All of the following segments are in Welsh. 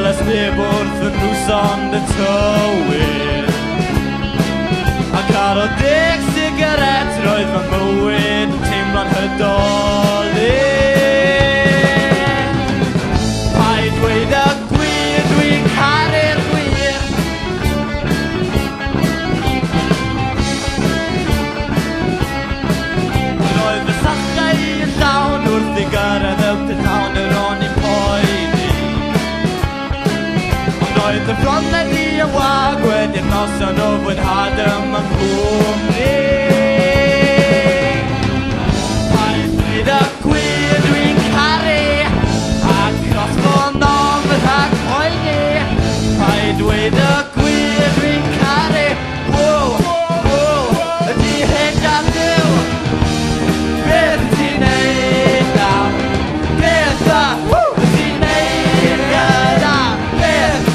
Does neb wrth yn rwson dy tywyd A car o 10 sigaret roedd fy mywyd yn teimlo'n hydolyn Paid dweud y gwir, dwi'n caru'r gwir Roedd fy sachau yn llawn wrth i gyrraedd y prynhawn yr o'n i'n poeni Roedd y ffronnau di yn wag wedi'r noson o fwynhad yma cwmni Paid dweud y gwir dwi'n caru Ac os fo'n nom rhag poeni Paid dweud y gwir dwi'n caru Wow, wow, ydi hyn a diw Beth ti'n neud nawr Beth ti'n neud gyda Beth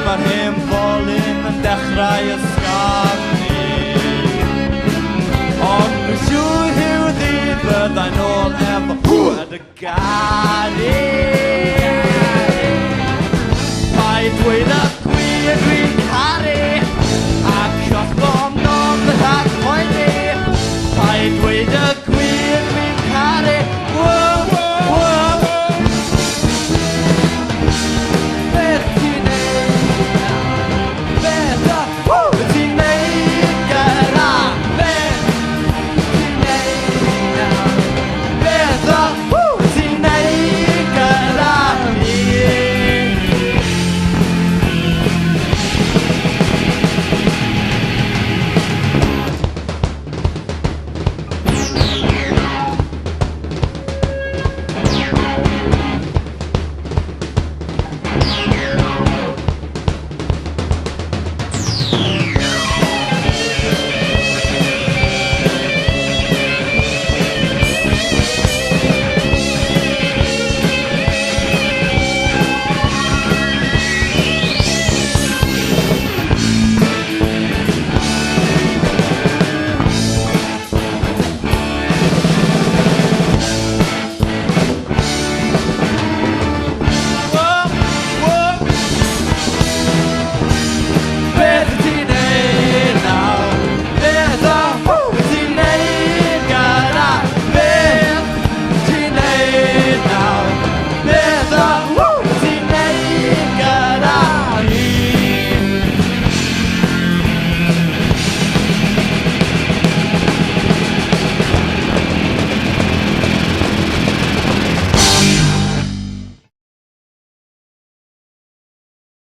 Mae'r hyn bolyn yn dechrau ysgafnu Ond dwi'n siŵr yw ddydd byddai'n ôl efo hwyd y gaf